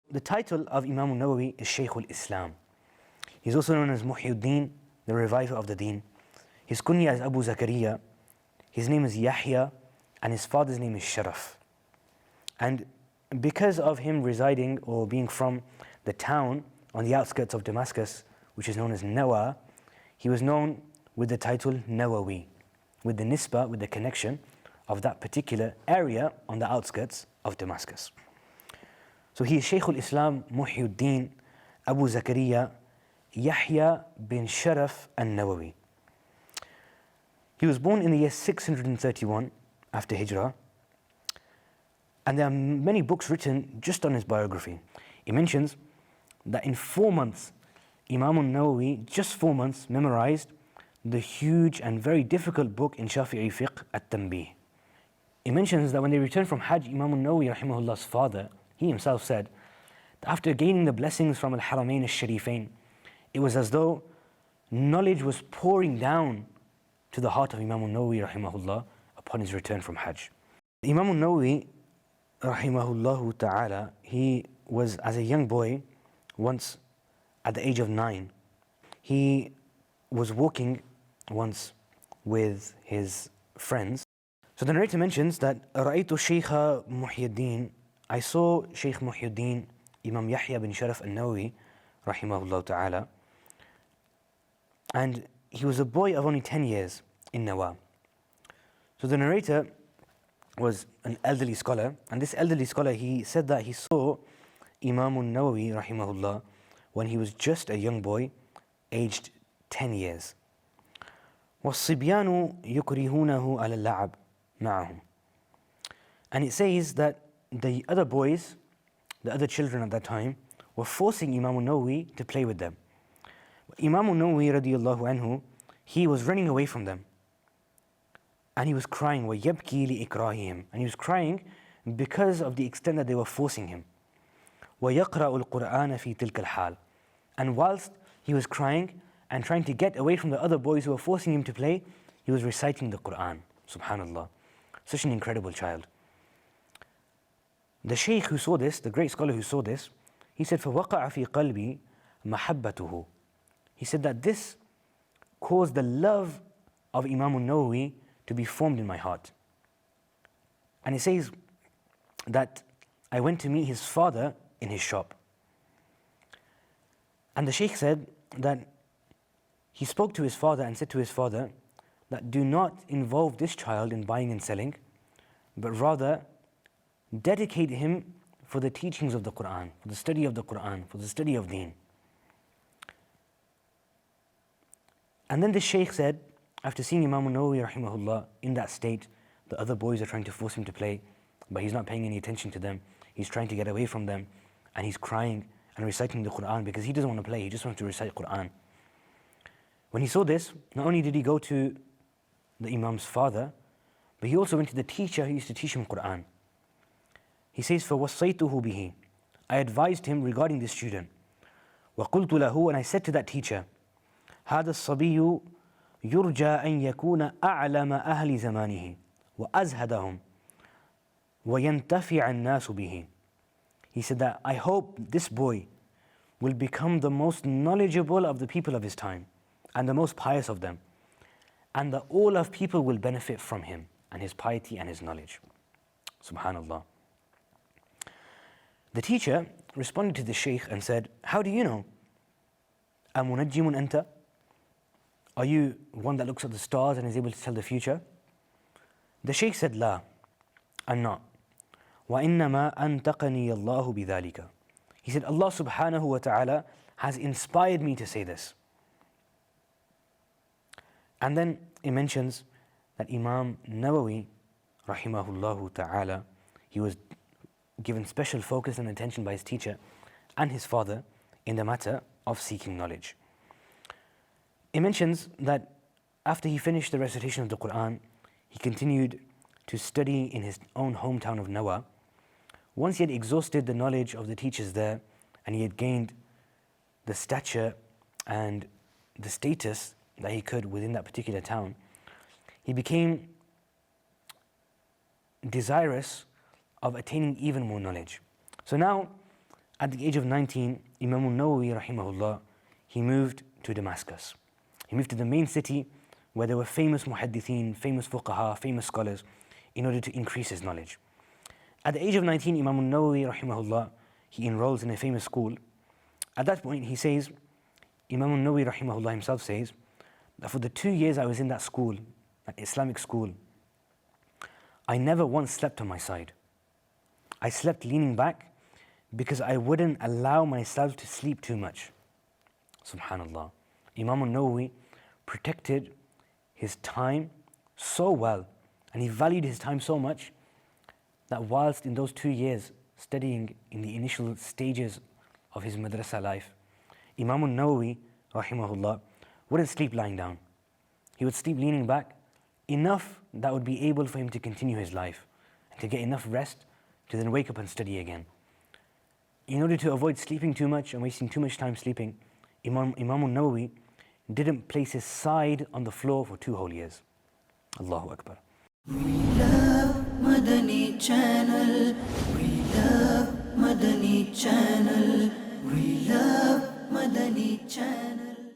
The title of Imam Nawawi is Shaykh al-Islam. He's also known as Muhyiddin, the reviver of the deen. His kunya is Abu Zakaria, his name is Yahya, and his father's name is Sharaf. And because of him residing or being from the town on the outskirts of Damascus, which is known as Nawa, he was known with the title Nawawi, with the nisbah, with the connection of that particular area on the outskirts of Damascus. So he is Shaykh al-Islam Muhyiddin Abu Zakaria Yahya bin Sharaf al-Nawawi. He was born in the year 631 after Hijrah, and there are many books written just on his biography. He mentions that in 4 months, Imam al-Nawawi, just 4 months, memorized the huge and very difficult book in Shafi'i fiqh, At-Tanbih. He mentions that when they returned from Hajj, Imam al-Nawawi rahimahullah's father, he himself said that after gaining the blessings from Al-Haramain al-Sharifain, it was as though knowledge was pouring down to the heart of Imam al-Nawawi rahimahullah upon his return from Hajj. Imam al-Nawawi rahimahullah ta'ala, he was, as a young boy, once at the age of 9, he was walking once with his friends. So the narrator mentions that رَأَيْتُ الشَّيْخَ مُحْيِدِّينَ, I saw Shaykh Muhyiddin Imam Yahya bin Sharaf al-Nawawi rahimahullah ta'ala, and he was a boy of only 10 years in Nawa. So the narrator was an elderly scholar, and this elderly scholar, he said that he saw Imam al-Nawawi rahimahullah when he was just a young boy, aged 10 years. وَالصِّبْيَانُ يُكْرِهُونَهُ عَلَى اللَّعَبِ مَعَهُمْ. And it says that the other boys, the other children at that time, were forcing Imam al-Nawawi to play with them. Imam al-Nawawi radiyallahu anhu, he was running away from them, and he was crying, وَيَبْكِي لِإِكْرَاهِهِمْ, and he was crying because of the extent that they were forcing him. وَيَقْرَأُ الْقُرْآنَ فِي تِلْكَ الْحَالِ, and whilst he was crying and trying to get away from the other boys who were forcing him to play, he was reciting the Qur'an. Subhanallah, such an incredible child. The Shaykh who saw this, the great scholar who saw this, he said, فَوَقَعَ فِي قَلْبِي مَحَبَّتُهُ. He said that this caused the love of Imam al-Nawawi to be formed in my heart. And he says that I went to meet his father in his shop. And the Shaykh said that he spoke to his father and said to his father that do not involve this child in buying and selling, but rather dedicate him for the teachings of the Qur'an, for the study of the Qur'an, for the study of deen. And then the Shaykh said, after seeing Imam al-Nawawi rahimahullah in that state, the other boys are trying to force him to play, but he's not paying any attention to them. He's trying to get away from them, and he's crying and reciting the Qur'an because he doesn't want to play, he just wants to recite Qur'an. When he saw this, not only did he go to the Imam's father, but he also went to the teacher who used to teach him Qur'an. He says, فَوَصَّيْتُهُ بِهِ, I advised him regarding this student. وَقُلْتُ لَهُ, and I said to that teacher, هَذَا الصَّبِيُّ يُرْجَى أَنْ يَكُونَ أَعْلَمَ أَهْلِ زَمَانِهِ وَأَزْهَدَهُمْ وَيَنْتَفِعَ النَّاسُ بِهِ. He said that I hope this boy will become the most knowledgeable of the people of his time and the most pious of them, and that all of people will benefit from him and his piety and his knowledge. Subhanallah. The teacher responded to the Shaykh and said, how do you know? أَمُنَجِّمٌ أَنْتَ? Are you one that looks at the stars and is able to tell the future? The Shaykh said, La, I'm not. وَإِنَّمَا أَنْتَقَنِيَ اللَّهُ بِذَلِكَ. He said, Allah subhanahu wa ta'ala has inspired me to say this. And then he mentions that Imam Nawawi rahimahullahu ta'ala, he was given special focus and attention by his teacher and his father in the matter of seeking knowledge. He mentions that after he finished the recitation of the Qur'an, he continued to study in his own hometown of Nawa. Once he had exhausted the knowledge of the teachers there, and he had gained the stature and the status that he could within that particular town, he became desirous of attaining even more knowledge. So now, At the age of 19, Imam Nawawi rahimahullah, he moved to Damascus. He moved to the main city where there were famous muhaddithin, famous fuqaha, famous scholars, in order to increase his knowledge. At the age of 19, Imam Nawawi rahimahullah, he enrolls in a famous school. At that point, he says, Imam Nawawi rahimahullah himself says, that for the 2 years I was in that school, that Islamic school, I never once slept on my side. I slept leaning back because I wouldn't allow myself to sleep too much. Subhanallah. Imam Nawawi protected his time so well, and he valued his time so much that whilst in those 2 years studying in the initial stages of his madrasa life, Imam Nawawi rahimahullah wouldn't sleep lying down. He would sleep leaning back, enough that would be able for him to continue his life and to get enough rest to then wake up and study again. In order to avoid sleeping too much and wasting too much time sleeping, Imam Nawawi didn't place his side on the floor for 2 whole years. Allahu Akbar. We love Madani Channel. We love Madani Channel. We love Madani Channel.